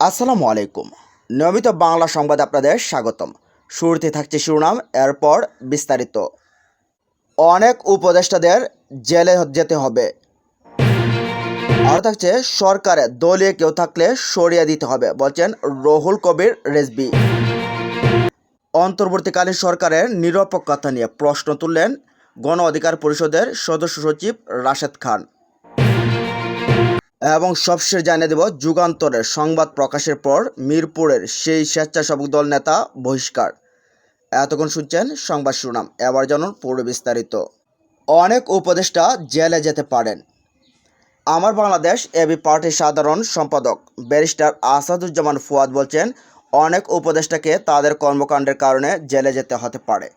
আসসালামু আলাইকুম। নিয়মিত বাংলা সংবাদ আপনাদের স্বাগতম। শুরুতে থাকছে শিরোনাম, এরপর বিস্তারিত। অনেক উপদেষ্টাদের জেলে যেতে হবে। আর থাকছে সরকারে দলীয় কেউ থাকলে সরিয়ে দিতে হবে, বলছেন রুহুল কবির রিজভী। অন্তর্বর্তীকালীন সরকারের নিরপেক্ষতা নিয়ে প্রশ্ন তুললেন গণ অধিকার পরিষদের সদস্য সচিব রাশেদ খান। এবং সবশেষ জানিয়ে দেব, যুগান্তরের সংবাদ প্রকাশের পর মিরপুরের সেই স্বেচ্ছাসেবক দল নেতা বহিষ্কার। এতক্ষণ শুনছেন সংবাদ শিরোনাম, এবার জানুন পুরো বিস্তারিত। অনেক উপদেষ্টা জেলে যেতে পারেন। আমার বাংলাদেশ এবি পার্টির সাধারণ সম্পাদক ব্যারিস্টার আসাদুজ্জামান ফুয়াদ বলছেন, অনেক উপদেষ্টাকে তাদের কর্মকাণ্ডের কারণে জেলে যেতে হতে পারে।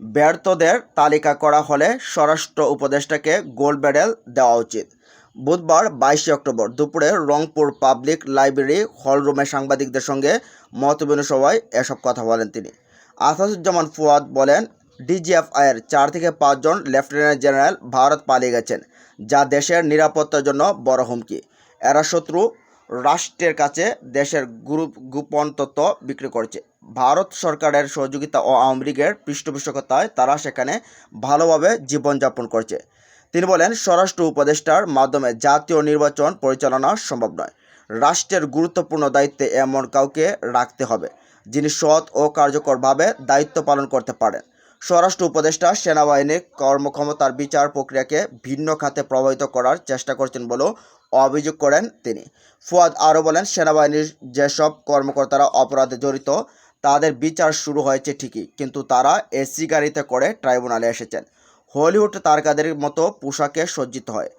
ব্যর্থদের তালিকা করা হলে স্বরাষ্ট্র উপদেষ্টাকে গোল্ড মেডেল দেওয়া উচিত। বুধবার 22 অক্টোবর দুপুরে রংপুর পাবলিক লাইব্রেরি হলরুমে সাংবাদিকদের সঙ্গে মতবিনিময় সভায় এসব কথা বলেন তিনি। আসাদুজ্জামান ফুয়াদ বলেন, ডিজিএফআইয়ের 4 থেকে 5 জন লেফটেন্যান্ট জেনারেল ভারত পালিয়ে গেছেন, যা দেশের নিরাপত্তার জন্য বড় হুমকি। এরা শত্রু রাষ্ট্রের কাছে দেশের গোপন তথ্য বিক্রি করছে। ভারত সরকারের সহযোগিতা ও আওয়ামী লীগের পৃষ্ঠপোষকতায় তারা সেখানে ভালোভাবে জীবনযাপন করছে। তিনি বলেন, স্বরাষ্ট্র উপদেষ্টার মাধ্যমে জাতীয় নির্বাচন পরিচালনা সম্ভব নয়। রাষ্ট্রের গুরুত্বপূর্ণ দায়িত্বে এমন কাউকে রাখতে হবে যিনি সৎ ও কার্যকরভাবে দায়িত্ব পালন করতে পারেন। স্বরাষ্ট্র উপদেষ্টা সেনাবাহিনীর কর্মক্ষমতার বিচার প্রক্রিয়াকে ভিন্ন খাতে প্রভাবিত করার চেষ্টা করছেন বলেও অভিযোগ করেন তিনি। ফুয়াদ আরও বলেন, সেনাবাহিনীর যেসব কর্মকর্তারা অপরাধে জড়িত তাদের বিচার শুরু হয়েছে ঠিকই, কিন্তু তারা এসি গাড়িতে করে ট্রাইব্যুনালে এসেছেন। হলিউড তারকাদের মতো পোশাকে সজ্জিত হয়।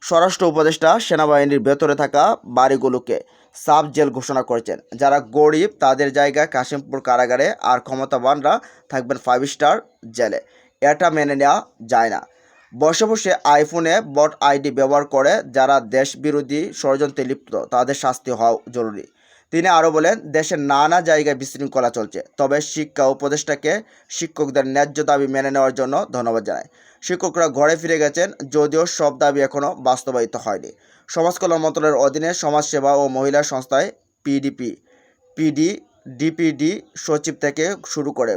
স্বরাষ্ট্র উপদেষ্টা সেনাবাহিনীর ভেতরে থাকা বাড়িগুলোকে সাব জেল ঘোষণা করেছেন। যারা গরিব তাদের জায়গায় কাশিমপুর কারাগারে, আর ক্ষমতাবানরা থাকবেন 5 স্টার জেলে। এটা মেনে নেওয়া যায় না। বসে বসে আইফোনে বট আইডি ব্যবহার করে যারা দেশ বিরোধী ষড়যন্ত্রে লিপ্ত তাদের শাস্তি হওয়া জরুরি। তিনি আরও বলেন, দেশের নানা জায়গায় বিশৃঙ্খলা চলছে, তবে শিক্ষা উপদেষ্টাকে শিক্ষকদের ন্যায্য দাবি মেনে নেওয়ার জন্য ধন্যবাদ জানায়। শিক্ষকরা ঘরে ফিরে গেছেন, যদিও সব দাবি এখনও বাস্তবায়িত হয়নি। সমাজ কল্যাণ মন্ত্রণালয়ের অধীনে সমাজসেবা ও মহিলা সংস্থায় ডিপিডি সচিব থেকে শুরু করে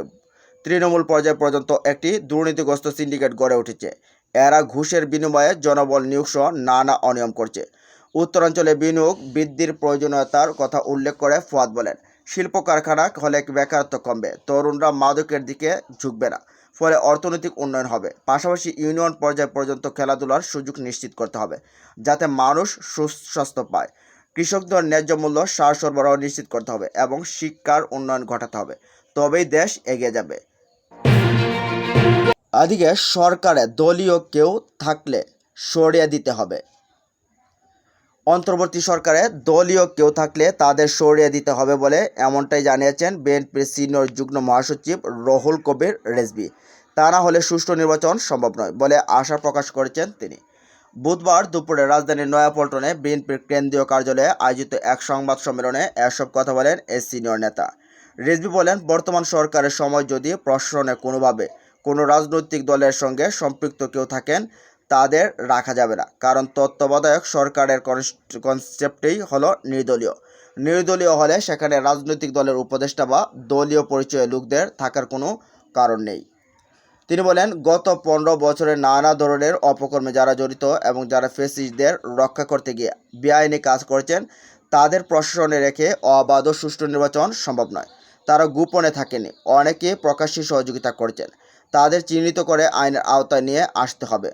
তৃণমূল পর্যায় পর্যন্ত একটি দুর্নীতিগ্রস্ত সিন্ডিকেট গড়ে উঠেছে। এরা ঘুষের বিনিময়ে জনবল নিয়োগ সহ নানা অনিয়ম করছে। উত্তরাঞ্চলে বিনিয়োগ বৃদ্ধির প্রয়োজনীয়তার কথা উল্লেখ করে ফুয়াদ বলেন, শিল্প কারখানা হলে বেকারত্ব কমবে, তরুণরা মাদকের দিকে ঝুঁকবে না, ফলে অর্থনৈতিক উন্নয়ন হবে। পাশাপাশি ইউনিয়ন পর্যায় পর্যন্ত খেলাধুলার সুযোগ নিশ্চিত করতে হবে, যাতে মানুষ সুস্বাস্থ্য পায়। কৃষকদের ন্যায্য মূল্য সার সরবরাহ নিশ্চিত করতে হবে এবং শিক্ষার উন্নয়ন ঘটাতে হবে, তবেই দেশ এগিয়ে যাবে। এদিকে সরকারে দলীয় কেউ থাকলে সরিয়ে দিতে হবে। অন্তর্বর্তী সরকারে দলীয় কেউ থাকলে তাদের সরিয়ে দিতে হবে বলে এমনটাই জানিয়েছেন বিএনপির সিনিয়র যুগ্ম মহাসচিব রুহুল কবির রিজভী। তা না হলে সুষ্ঠু নির্বাচন সম্ভব নয় বলে আশা প্রকাশ করেছেন তিনি। বুধবার দুপুরে রাজধানীর নয়াপল্টনে বিএনপির কেন্দ্রীয় কার্যালয়ে আয়োজিত এক সংবাদ সম্মেলনে এসব কথা বলেন এই সিনিয়র নেতা। রিজভী বলেন, বর্তমান সরকারের সময় যদি প্রশাসনে কোনোভাবে কোনো রাজনৈতিক দলের সঙ্গে সম্পৃক্ত কেউ থাকেন তাদের রাখা যাবে না, কারণ তত্ত্বাবধায়ক সরকারের কনসেপ্টেই হলো নির্দলীয়। নির্দলীয় হলে সেখানে রাজনৈতিক দলের উপদেষ্টা বা দলীয় পরিচয়ের লোকদের থাকার কোনো কারণ নেই। তিনি বলেন, গত 15 বছরে নানা ধরনের অপকর্মে যারা জড়িত এবং যারা ফ্যাসিস্টদের রক্ষা করতে গিয়ে বেআইনি কাজ করেছেন তাদের প্রশাসনে রেখে অবাধ ও সুষ্ঠু নির্বাচন সম্ভব নয়। তারা গোপনে থাকেনি, অনেকে প্রকাশ্যে সহযোগিতা করেছেন। তাদের চিহ্নিত করে আইনের আওতায় নিয়ে আসতে হবে।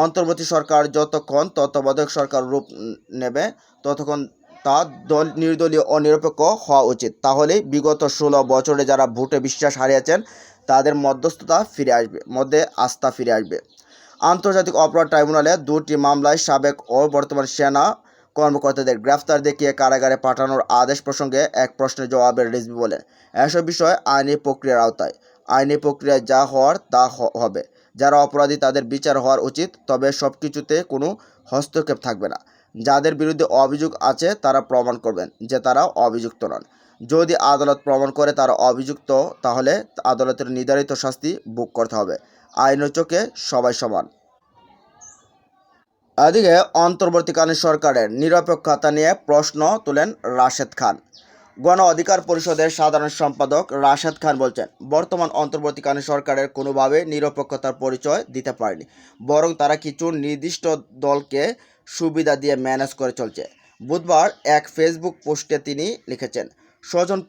অন্তর্বর্তী সরকার যতক্ষণ তত্ত্বাবধায়ক সরকার রূপ নেবে ততক্ষণ তা নির্দলীয় ও নিরপেক্ষ হওয়া উচিত। তাহলেই বিগত 16 বছরে যারা ভোটে বিশ্বাস হারিয়েছেন তাদের মধ্যে আস্থা ফিরে আসবে। আন্তর্জাতিক অপরাধ ট্রাইব্যুনালে 2টি মামলায় সাবেক ও বর্তমান সেনা কর্মকর্তাদের গ্রেফতার দেখিয়ে কারাগারে পাঠানোর আদেশ প্রসঙ্গে এক প্রশ্নের জবাবে রিজভী বলেন, এসব বিষয় আইনি প্রক্রিয়ার আওতায়। আইনি প্রক্রিয়ায় যা হওয়ার তা হবে। যারা অপরাধী তাদের বিচার হওয়ার উচিত, তবে সব কিছুতে কোনো হস্তক্ষেপ থাকবে না। যাদের বিরুদ্ধে অভিযোগ আছে তারা প্রমাণ করবেন যে তারা অভিযুক্ত নন। যদি আদালত প্রমাণ করে তারা অভিযুক্ত, তাহলে আদালতের নির্ধারিত শাস্তি ভোগ করতে হবে। আইনের চোখে সবাই সমান। এদিকে অন্তর্বর্তীকালীন সরকারের নিরপেক্ষতা নিয়ে প্রশ্ন তোলেন রাশেদ খান। গণ অধিকার পরিষদের সাধারণ সম্পাদক রাশেদ খান বলছেন, বর্তমান অন্তর্বর্তীকালীন সরকারের কোনোভাবে নিরপেক্ষতার পরিচয় দিতে পারেনি, বরং তারা কিছু নির্দিষ্ট দলকে সুবিধা দিয়ে ম্যানেজ করে চলছে। বুধবার এক ফেসবুক পোস্টে তিনি লিখেছেন, স্বজন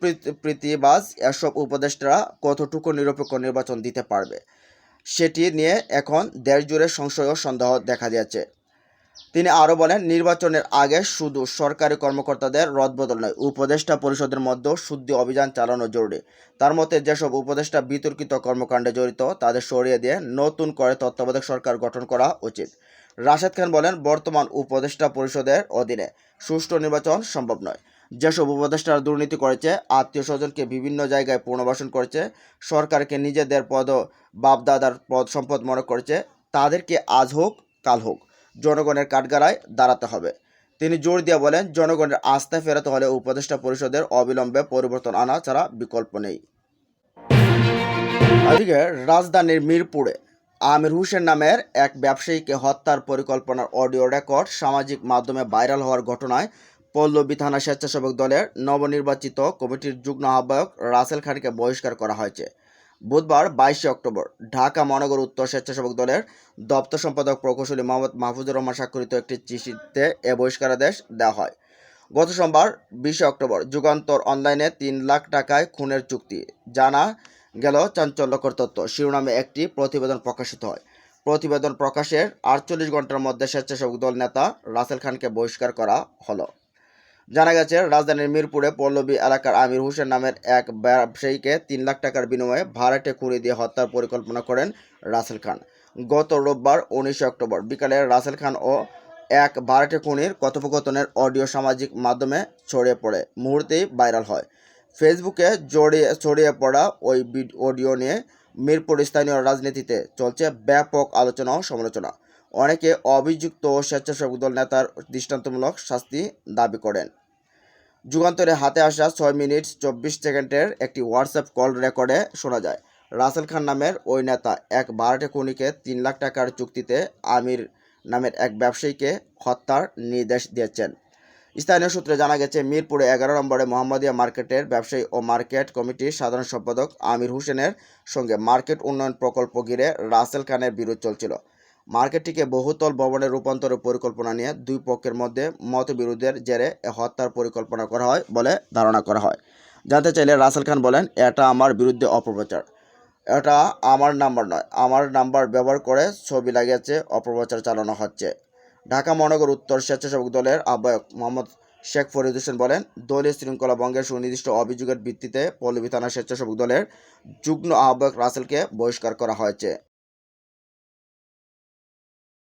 প্রীতিবাজ এসব উপদেষ্টারা কতটুকু নিরপেক্ষ নির্বাচন দিতে পারবে সেটি নিয়ে এখন দেশ জুড়ে সংশয় ও সন্দেহ দেখা দিয়েছে। তিনি আরও বলেন, নির্বাচনের আগে শুধু সরকারি কর্মকর্তাদের রদবদল নয়, উপদেষ্টা পরিষদের মধ্যেও শুদ্ধি অভিযান চালানো জরুরি। তার মতে, যেসব উপদেষ্টা বিতর্কিত কর্মকাণ্ডে জড়িত তাদের সরিয়ে দিয়ে নতুন করে তত্ত্বাবধায়ক সরকার গঠন করা উচিত। রাশেদ খান বলেন, বর্তমান উপদেষ্টা পরিষদের অধীনে সুষ্ঠু নির্বাচন সম্ভব নয়। যেসব উপদেষ্টারা দুর্নীতি করেছে, আত্মীয় স্বজনকে বিভিন্ন জায়গায় পুনর্বাসন করেছে, সরকারকে নিজেদের বাপদাদার সম্পদ মনে করেছে, তাদেরকে আজ হোক কাল হোক জনগণের কাঠগড়ায় দাঁড়াতে হবে। তিনি জোর দিয়ে বলেন, জনগণের আস্থায় ফেরাতে হলে উপদেষ্টা পরিষদের অবিলম্বে পরিবর্তন আনা ছাড়া বিকল্প নেই। এদিকে রাজধানীর মিরপুরে আমির হোসেন নামের এক ব্যবসায়ীকে হত্যার পরিকল্পনার অডিও রেকর্ড সামাজিক মাধ্যমে ভাইরাল হওয়ার ঘটনায় পল্লবী থানা স্বেচ্ছাসেবক দলের নবনির্বাচিত কমিটির যুগ্ম আহ্বায়ক রাসেল খানকে বহিষ্কার করা হয়েছে। বুধবার 22 অক্টোবর ঢাকা মহানগর উত্তর স্বেচ্ছাসেবক দলের দপ্তর সম্পাদক প্রকৌশলী মোহাম্মদ মাহফুজুর রহমান স্বাক্ষরিত একটি চিঠিতে এ বহিষ্কারাদেশ দেওয়া হয়। গত সোমবার 20 অক্টোবর যুগান্তর অনলাইনে 3 লাখ টাকায় খুনের চুক্তি জানা গেল চাঞ্চল্যকর তথ্য শিরোনামে একটি প্রতিবেদন প্রকাশিত হয়। প্রতিবেদন প্রকাশের 48 ঘন্টার মধ্যে স্বেচ্ছাসেবক দল নেতা রাসেল খানকে বহিষ্কার করা হলো। জানা গেছে, রাজধানীর মিরপুরে পল্লবী এলাকার আমির হোসেন নামের এক ব্যবসায়ীকে 3 লাখ টাকার বিনিময়ে ভাড়াটে খুনি দিয়ে হত্যার পরিকল্পনা করেন রাসেল খান। গত রোববার 19 অক্টোবর বিকালে রাসেল খান ও এক ভাড়াটে খুনির কথোপকথনের অডিও সামাজিক মাধ্যমে ছড়িয়ে পড়ে মুহূর্তেই ভাইরাল হয়। ফেসবুকে ছড়িয়ে পড়া ওই অডিও নিয়ে মিরপুর স্থানীয় রাজনীতিতে চলছে ব্যাপক আলোচনা ও সমালোচনা। অনেকে অভিযুক্ত স্বেচ্ছাসেবক দল নেতার দৃষ্টান্তমূলক শাস্তি দাবি করেন। যুগান্তরে হাতে আসা 6 মিনিট 24 সেকেন্ডের একটি হোয়াটসঅ্যাপ কল রেকর্ডে শোনা যায়, রাসেল খান নামের ওই নেতা এক ভাড়াটে খুনিকে 3 লাখ টাকার চুক্তিতে আমির নামের এক ব্যবসায়ীকে হত্যার নির্দেশ দিয়েছেন। স্থানীয় সূত্রে জানা গেছে, মিরপুরে 11 নম্বরে মোহাম্মদিয়া মার্কেটের ব্যবসায়ী ও মার্কেট কমিটির সাধারণ সম্পাদক আমির হোসেনের সঙ্গে মার্কেট উন্নয়ন প্রকল্প ঘিরে রাসেল খানের বিরোধ চলছিল। মার্কেটটিকে বহুতল ভবনে রূপান্তরের পরিকল্পনা নিয়ে দুই পক্ষের মধ্যে মতবিরোধের জেরে হত্যার পরিকল্পনা করা হয় বলে ধারণা করা হয়। জানতে চাইলে রাসেল খান বলেন, এটা আমার বিরুদ্ধে অপপ্রচার। এটা আমার নাম্বার নয়, আমার নাম্বার ব্যবহার করে ছবি লাগিয়েছে, অপপ্রচার চালানো হচ্ছে। ঢাকা মহানগর উত্তর স্বেচ্ছাসেবক দলের আহ্বায়ক মোহাম্মদ শেখ ফরিদ হোসেন বলেন, দলীয় শৃঙ্খলা ভঙ্গের সুনির্দিষ্ট অভিযোগের ভিত্তিতে পল্লবী থানা স্বেচ্ছাসেবক দলের যুগ্ম আহ্বায়ক রাসেলকে বহিষ্কার করা হয়েছে।